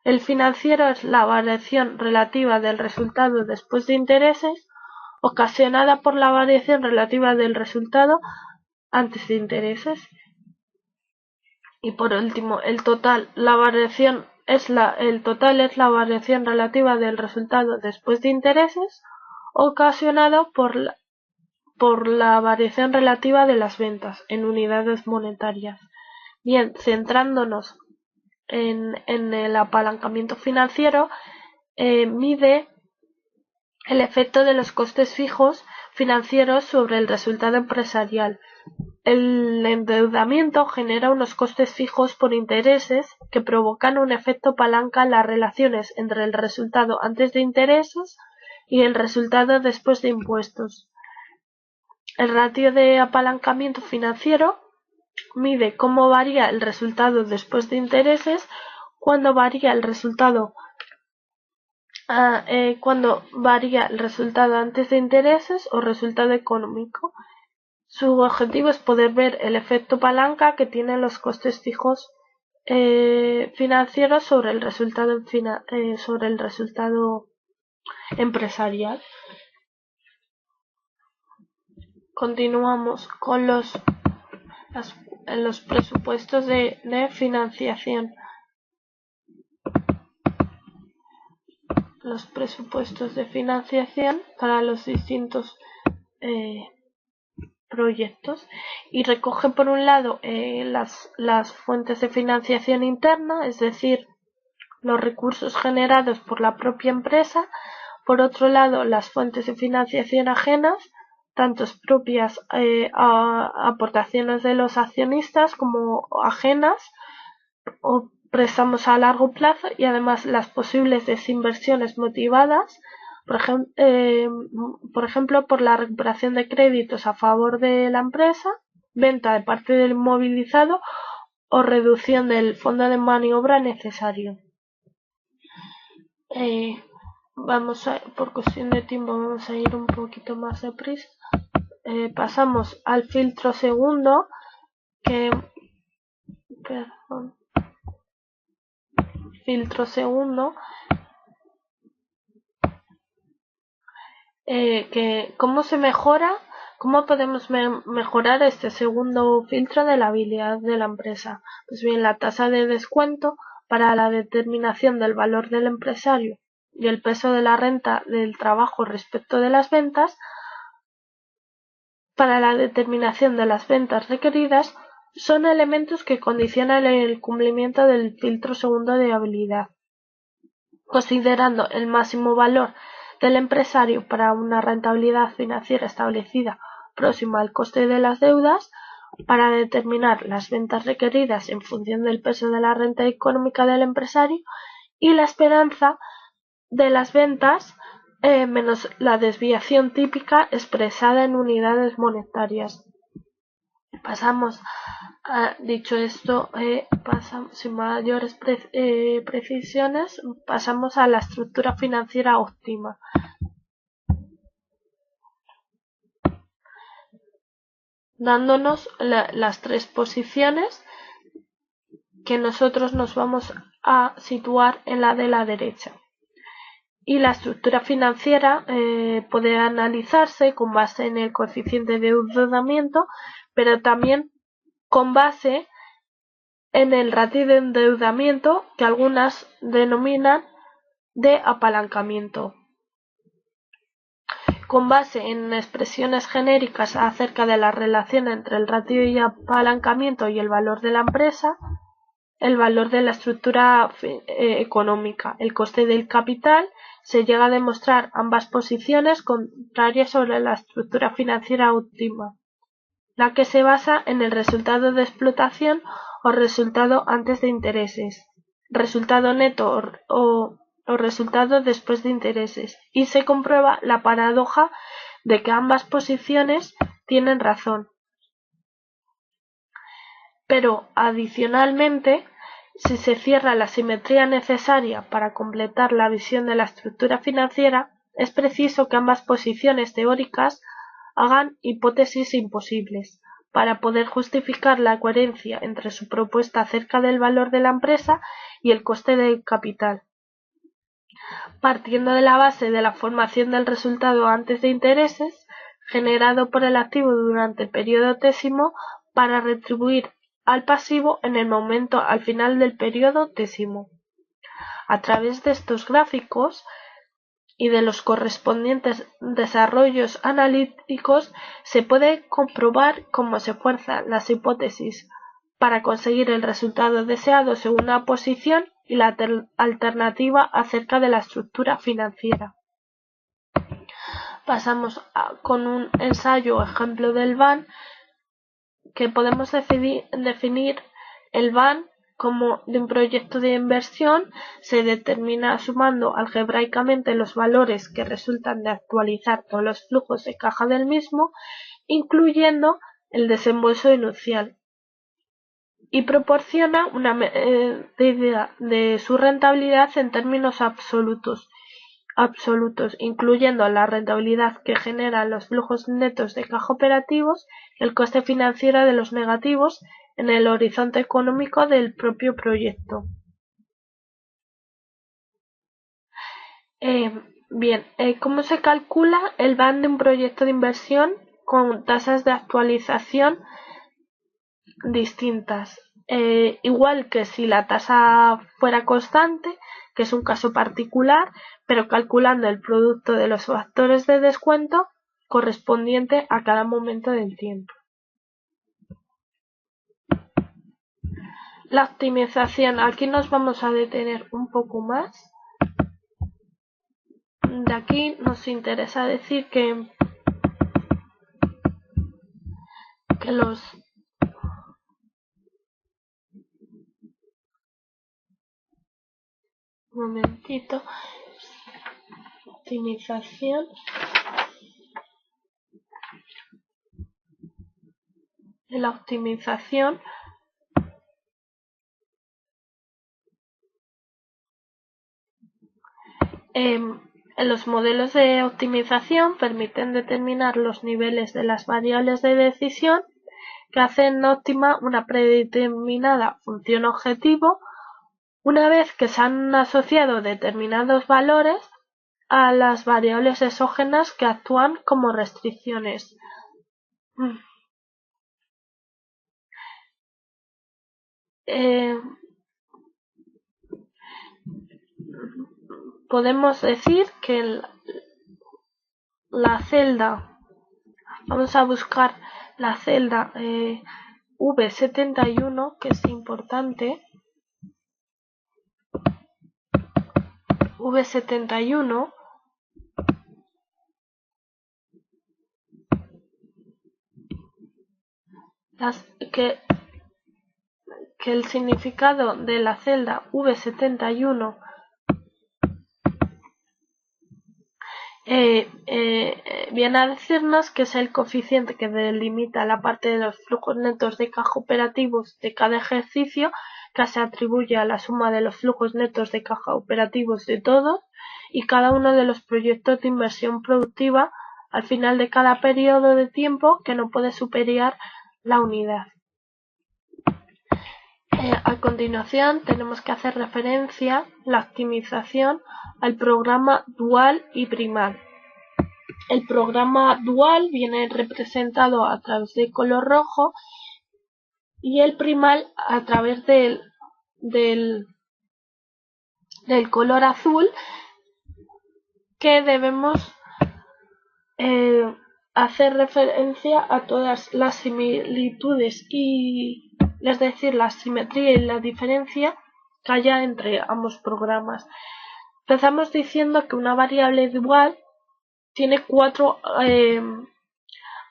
El financiero es la variación relativa del resultado después de intereses ocasionada por la variación relativa del resultado antes de intereses. Y por último, el total es la variación relativa del resultado después de intereses ocasionado por la variación relativa de las ventas en unidades monetarias. Bien, centrándonos en el apalancamiento financiero, mide el efecto de los costes fijos financieros sobre el resultado empresarial. El endeudamiento genera unos costes fijos por intereses que provocan un efecto palanca en las relaciones entre el resultado antes de intereses y el resultado después de impuestos. El ratio de apalancamiento financiero mide cómo varía el resultado después de intereses cuando varía el resultado antes de intereses o resultado económico. Su objetivo es poder ver el efecto palanca que tienen los costes fijos financieros sobre el resultado empresarial. Continuamos con los presupuestos de financiación. Los presupuestos de financiación para los distintos proyectos, y recoge por un lado las fuentes de financiación interna, es decir, los recursos generados por la propia empresa; por otro lado, las fuentes de financiación ajenas, tanto propias aportaciones de los accionistas como ajenas o préstamos a largo plazo, y además las posibles desinversiones motivadas por ejemplo, por la recuperación de créditos a favor de la empresa, venta de parte del inmovilizado o reducción del fondo de maniobra necesario. Por cuestión de tiempo, vamos a ir un poquito más deprisa. Pasamos al filtro segundo, ¿cómo se mejora? ¿Cómo podemos mejorar este segundo filtro de la habilidad de la empresa? Pues bien, la tasa de descuento para la determinación del valor del empresario y el peso de la renta del trabajo respecto de las ventas. Para la determinación de las ventas requeridas son elementos que condicionan el cumplimiento del filtro segundo de habilidad. Considerando el máximo valor del empresario para una rentabilidad financiera establecida próxima al coste de las deudas, para determinar las ventas requeridas en función del peso de la renta económica del empresario y la esperanza de las ventas menos la desviación típica expresada en unidades monetarias. Dicho esto, sin mayores precisiones, pasamos a la estructura financiera óptima. Dándonos las tres posiciones que nosotros nos vamos a situar en la de la derecha. Y la estructura financiera puede analizarse con base en el coeficiente de endeudamiento, pero también con base en el ratio de endeudamiento, que algunas denominan de apalancamiento. Con base en expresiones genéricas acerca de la relación entre el ratio de apalancamiento y el valor de la empresa, el valor de la estructura económica, el coste del capital, se llega a demostrar ambas posiciones contrarias sobre la estructura financiera óptima, la que se basa en el resultado de explotación o resultado antes de intereses, resultado neto o resultado después de intereses, y se comprueba la paradoja de que ambas posiciones tienen razón. Pero, adicionalmente, si se cierra la simetría necesaria para completar la visión de la estructura financiera, es preciso que ambas posiciones teóricas hagan hipótesis imposibles para poder justificar la coherencia entre su propuesta acerca del valor de la empresa y el coste del capital. Partiendo de la base de la formación del resultado antes de intereses, generado por el activo durante el periodo tésimo para retribuir al pasivo en el momento al final del periodo tésimo. A través de estos gráficos y de los correspondientes desarrollos analíticos se puede comprobar cómo se fuerzan las hipótesis para conseguir el resultado deseado según una posición y la alternativa acerca de la estructura financiera. Pasamos con un ensayo o ejemplo del BAN, que podemos definir el BAN como de un proyecto de inversión. Se determina sumando algebraicamente los valores que resultan de actualizar todos los flujos de caja del mismo, incluyendo el desembolso inicial, y proporciona una medida de su rentabilidad en términos absolutos, incluyendo la rentabilidad que generan los flujos netos de caja operativos y el coste financiero de los negativos en el horizonte económico del propio proyecto. ¿Cómo se calcula el BAN de un proyecto de inversión con tasas de actualización distintas? Igual que si la tasa fuera constante, que es un caso particular, pero calculando el producto de los factores de descuento correspondiente a cada momento del tiempo. La optimización, aquí nos vamos a detener un poco más. De aquí nos interesa decir que los optimización los modelos de optimización permiten determinar los niveles de las variables de decisión que hacen óptima una predeterminada función objetivo una vez que se han asociado determinados valores a las variables exógenas que actúan como restricciones. Podemos decir que la celda, vamos a buscar la celda V71, que es importante. V71 que el significado de la celda V71 viene a decirnos que es el coeficiente que delimita la parte de los flujos netos de caja operativos de cada ejercicio, que se atribuye a la suma de los flujos netos de caja operativos de todos y cada uno de los proyectos de inversión productiva al final de cada periodo de tiempo que no puede superar la unidad. A continuación tenemos que hacer referencia la optimización al programa dual y primal. El programa dual viene representado a través del color rojo y el primal a través del color azul, que debemos hacer referencia a todas las similitudes y es decir, la simetría y la diferencia que haya entre ambos programas. Empezamos diciendo que una variable dual tiene 4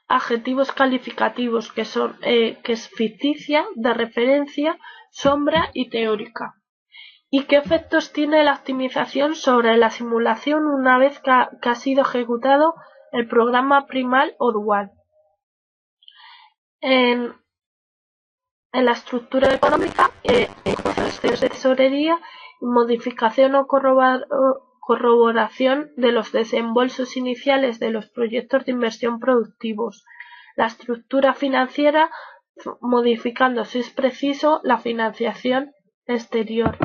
adjetivos calificativos que son que es ficticia, de referencia, sombra y teórica. ¿Y qué efectos tiene la optimización sobre la simulación una vez que ha sido ejecutado el programa primal o dual? En la estructura económica, ecuaciones de tesorería, modificación o corroboración de los desembolsos iniciales de los proyectos de inversión productivos. La estructura financiera, modificando, si es preciso, la financiación exterior.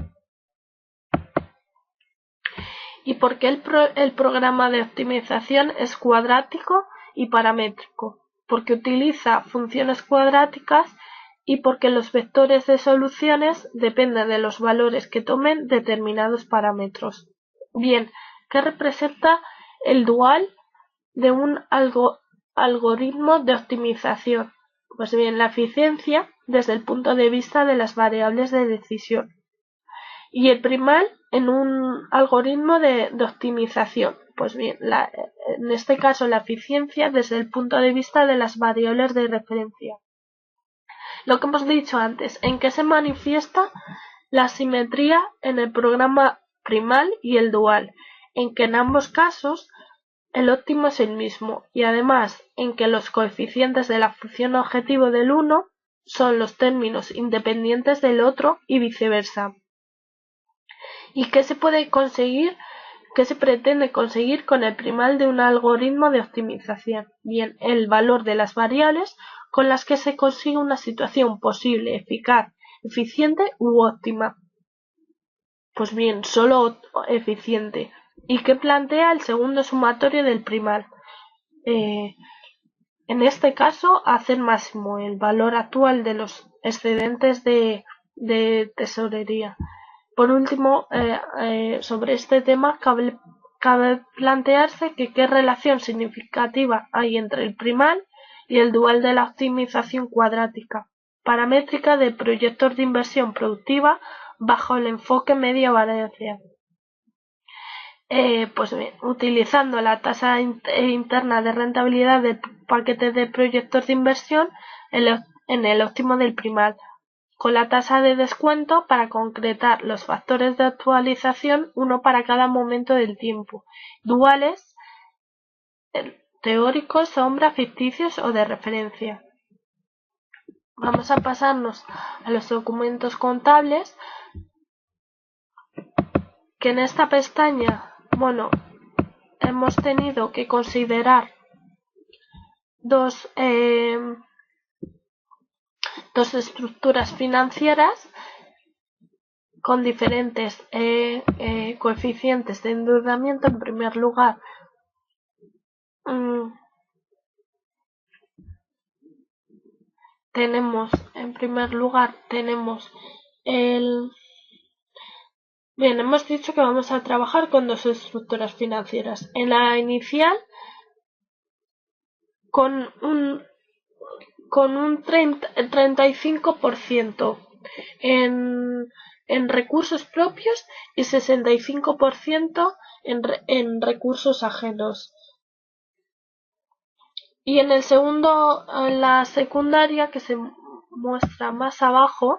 ¿Y por qué el programa de optimización es cuadrático y paramétrico? Porque utiliza funciones cuadráticas y porque los vectores de soluciones dependen de los valores que tomen determinados parámetros. Bien, ¿qué representa el dual de un algoritmo de optimización? Pues bien, la eficiencia desde el punto de vista de las variables de decisión. Y el primal en un algoritmo de optimización. Pues bien, en este caso la eficiencia desde el punto de vista de las variables de referencia. Lo que hemos dicho antes, ¿en qué se manifiesta la simetría en el programa primal y el dual? En que en ambos casos el óptimo es el mismo y además en que los coeficientes de la función objetivo del uno son los términos independientes del otro y viceversa. ¿Y qué se puede conseguir? ¿Qué se pretende conseguir con el primal de un algoritmo de optimización? Bien, el valor de las variables con las que se consigue una situación posible, eficaz, eficiente u óptima. Pues bien, solo eficiente. ¿Y qué plantea el segundo sumatorio del primal? En este caso, hacer máximo el valor actual de los excedentes de tesorería. Por último, sobre este tema cabe plantearse que qué relación significativa hay entre el primal y el dual de la optimización cuadrática, paramétrica de proyectos de inversión productiva bajo el enfoque media variancia. Pues bien, utilizando la tasa interna de rentabilidad del paquete de proyectos de inversión en el óptimo del primal, con la tasa de descuento para concretar los factores de actualización, uno para cada momento del tiempo, duales, teóricos, sombra, ficticios o de referencia. Vamos a pasarnos a los documentos contables, que en esta pestaña, hemos tenido que considerar dos estructuras financieras con diferentes coeficientes de endeudamiento. En primer lugar, tenemos Bien, hemos dicho que vamos a trabajar con dos estructuras financieras. En la inicial, con un 35% en recursos propios y 65% en recursos ajenos. Y en la secundaria, que se muestra más abajo,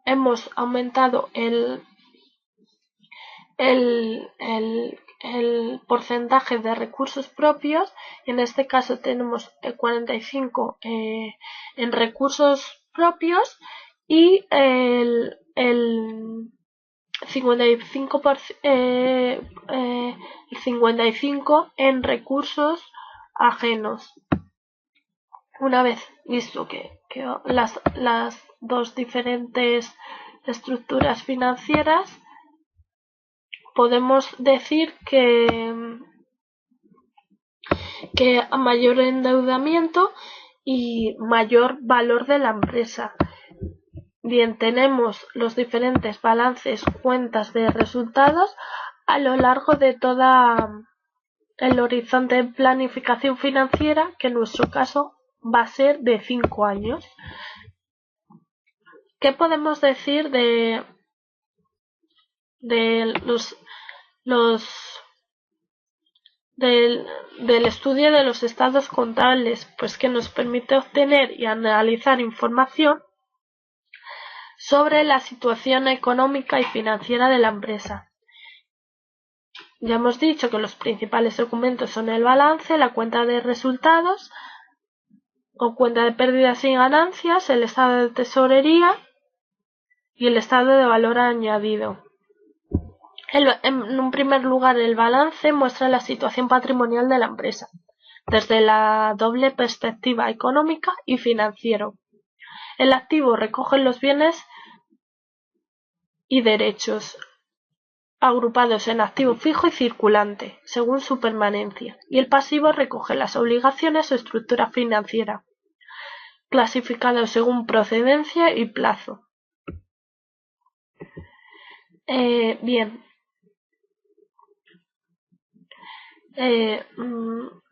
hemos aumentado el porcentaje de recursos propios, y en este caso tenemos el 45 en recursos propios y el 55 en recursos ajenos. Una vez visto que las dos diferentes estructuras financieras, podemos decir que a mayor endeudamiento y mayor valor de la empresa. Bien, tenemos los diferentes balances, cuentas de resultados a lo largo de todo el horizonte de planificación financiera, que en nuestro caso va a ser de 5 años. ¿Qué podemos decir del estudio de los estados contables? Pues que nos permite obtener y analizar información sobre la situación económica y financiera de la empresa. Ya hemos dicho que los principales documentos son el balance, la cuenta de resultados o cuenta de pérdidas y ganancias, el estado de tesorería y el estado de valor añadido. En un primer lugar, el balance muestra la situación patrimonial de la empresa desde la doble perspectiva económica y financiero. El activo recoge los bienes y derechos agrupados en activo fijo y circulante, según su permanencia, y el pasivo recoge las obligaciones o estructura financiera, clasificados según procedencia y plazo.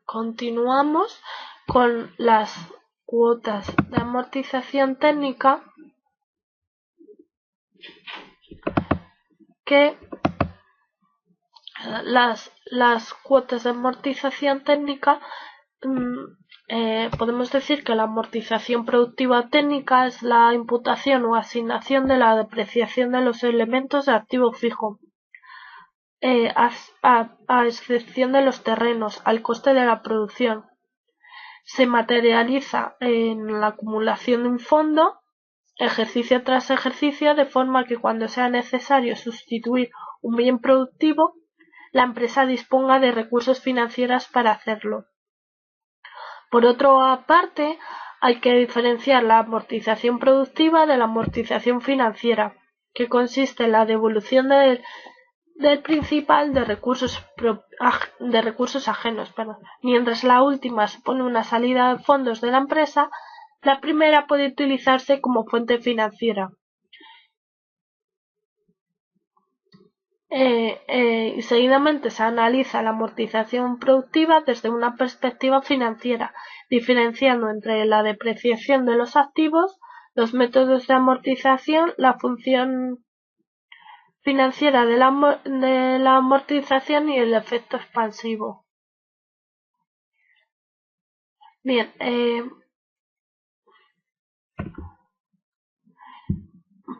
Continuamos con las cuotas de amortización técnica, que las cuotas de amortización técnica, podemos decir que la amortización productiva técnica es la imputación o asignación de la depreciación de los elementos de activo fijo, a excepción de los terrenos, al coste de la producción. Se materializa en la acumulación de un fondo, ejercicio tras ejercicio, de forma que cuando sea necesario sustituir un bien productivo, la empresa disponga de recursos financieros para hacerlo. Por otra parte, hay que diferenciar la amortización productiva de la amortización financiera, que consiste en la devolución del principal de recursos ajenos. Mientras la última supone una salida de fondos de la empresa, la primera puede utilizarse como fuente financiera. Y seguidamente se analiza la amortización productiva desde una perspectiva financiera, diferenciando entre la depreciación de los activos, los métodos de amortización, la función financiera de la amortización y el efecto expansivo. Bien,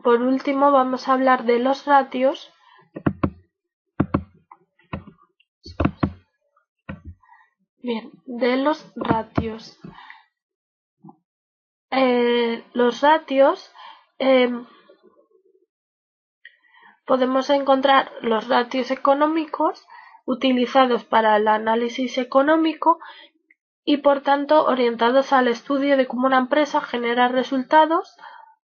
por último vamos a hablar de los ratios. Bien, de los ratios. Los ratios, podemos encontrar los ratios económicos utilizados para el análisis económico y por tanto orientados al estudio de cómo una empresa genera resultados,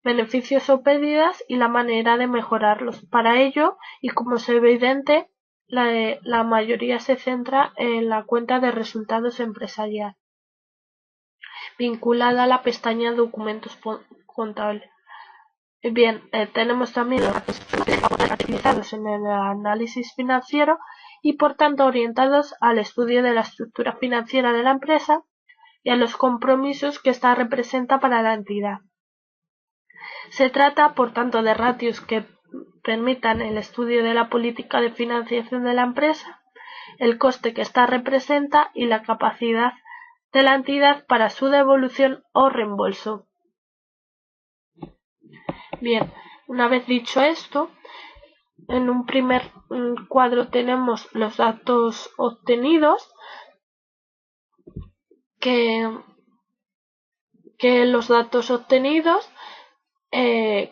beneficios o pérdidas y la manera de mejorarlos. Para ello, y como es evidente, la mayoría se centra en la cuenta de resultados empresarial, vinculada a la pestaña Documentos contables. Bien, tenemos también los datos utilizados en el análisis financiero y por tanto orientados al estudio de la estructura financiera de la empresa y a los compromisos que ésta representa para la entidad. Se trata, por tanto, de ratios que permitan el estudio de la política de financiación de la empresa, el coste que ésta representa y la capacidad de la entidad para su devolución o reembolso. Bien, una vez dicho esto, en un primer cuadro tenemos los datos obtenidos, que los datos obtenidos que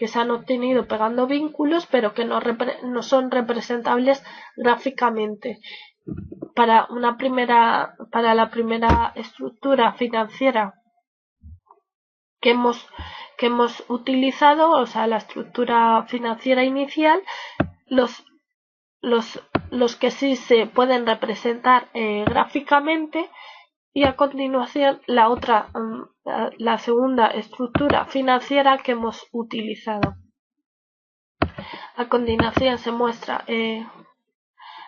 se han obtenido pegando vínculos, pero que no son representables gráficamente. Para la primera estructura financiera que hemos utilizado, o sea, la estructura financiera inicial, los que sí se pueden representar gráficamente, y a continuación la segunda estructura financiera que hemos utilizado. A continuación se muestra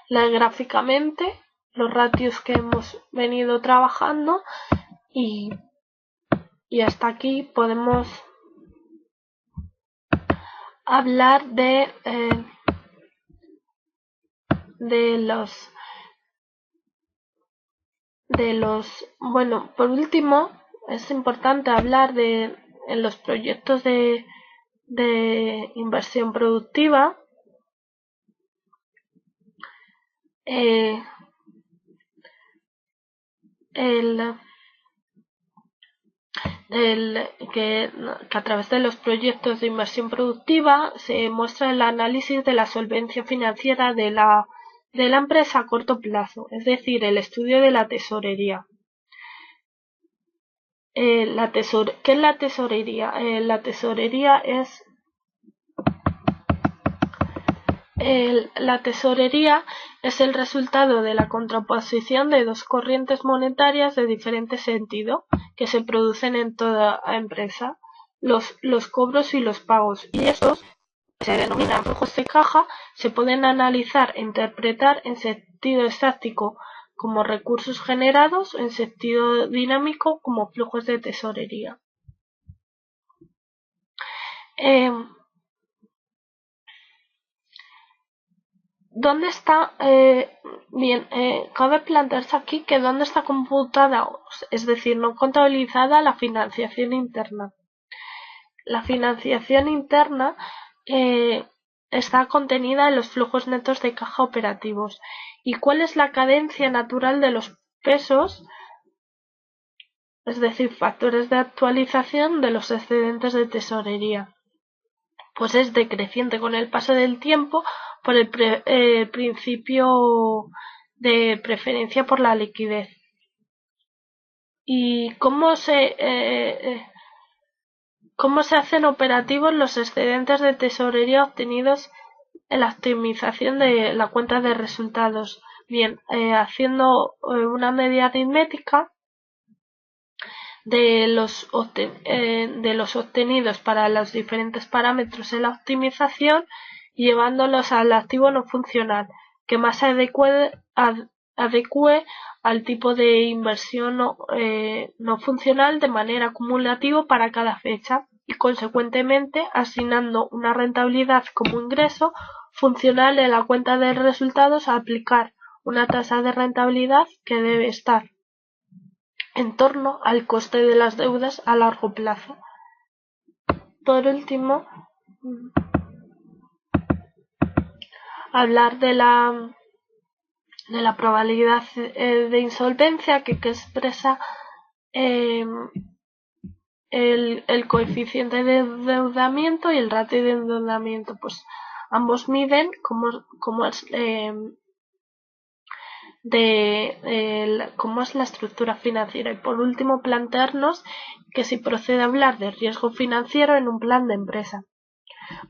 gráficamente los ratios que hemos venido trabajando y hasta aquí podemos hablar de bueno, por último es importante hablar en los proyectos de inversión productiva, que a través de los proyectos de inversión productiva se muestra el análisis de la solvencia financiera de la empresa a corto plazo, es decir, el estudio de la tesorería. ¿Qué es la tesorería? La tesorería es el resultado de la contraposición de dos corrientes monetarias de diferente sentido que se producen en toda empresa, los cobros y los pagos, y estos se denominan flujos de caja. Se pueden analizar e interpretar en sentido estático como recursos generados, en sentido dinámico como flujos de tesorería. ¿Dónde está? Cabe plantearse aquí que dónde está computada, es decir, no contabilizada, la financiación interna. La financiación interna está contenida en los flujos netos de caja operativos. ¿Y cuál es la cadencia natural de los pesos? Es decir, factores de actualización de los excedentes de tesorería. Pues es decreciente con el paso del tiempo por el principio de preferencia por la liquidez. ¿Y cómo se hacen operativos los excedentes de tesorería obtenidos en la optimización de la cuenta de resultados? Bien, haciendo una media aritmética de los obtenidos para los diferentes parámetros en la optimización y llevándolos al activo no funcional que más adecue al tipo de inversión no funcional de manera acumulativa para cada fecha. y consecuentemente asignando una rentabilidad como ingreso funcional en la cuenta de resultados a aplicar una tasa de rentabilidad que debe estar en torno al coste de las deudas a largo plazo. Por último, hablar de la probabilidad de insolvencia que expresa el coeficiente de endeudamiento y el ratio de endeudamiento. Pues ambos miden cómo es la estructura financiera. Y por último, plantearnos que si procede hablar de riesgo financiero en un plan de empresa.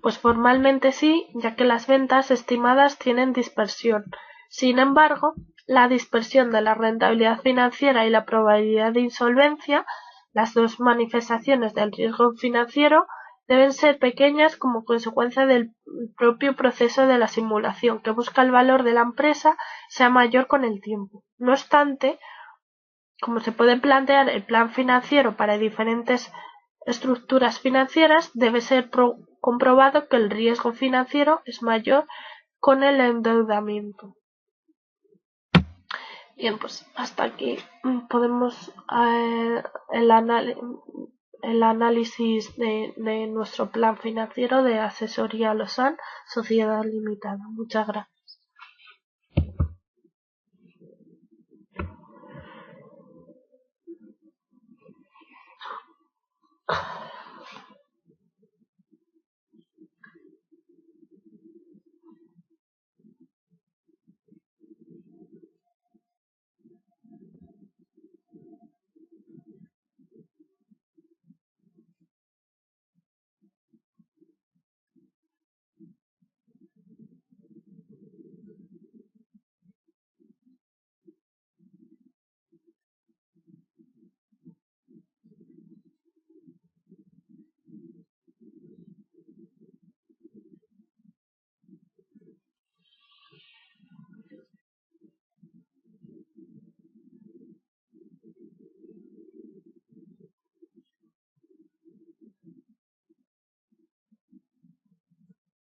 Pues formalmente sí, ya que las ventas estimadas tienen dispersión. Sin embargo, la dispersión de la rentabilidad financiera y la probabilidad de insolvencia, las dos manifestaciones del riesgo financiero, deben ser pequeñas como consecuencia del propio proceso de la simulación, que busca el valor de la empresa sea mayor con el tiempo. No obstante, como se puede plantear el plan financiero para diferentes estructuras financieras, debe ser comprobado que el riesgo financiero es mayor con el endeudamiento. Bien, pues hasta aquí podemos el análisis de nuestro plan financiero de Asesoría Lausanne, Sociedad Limitada. Muchas gracias.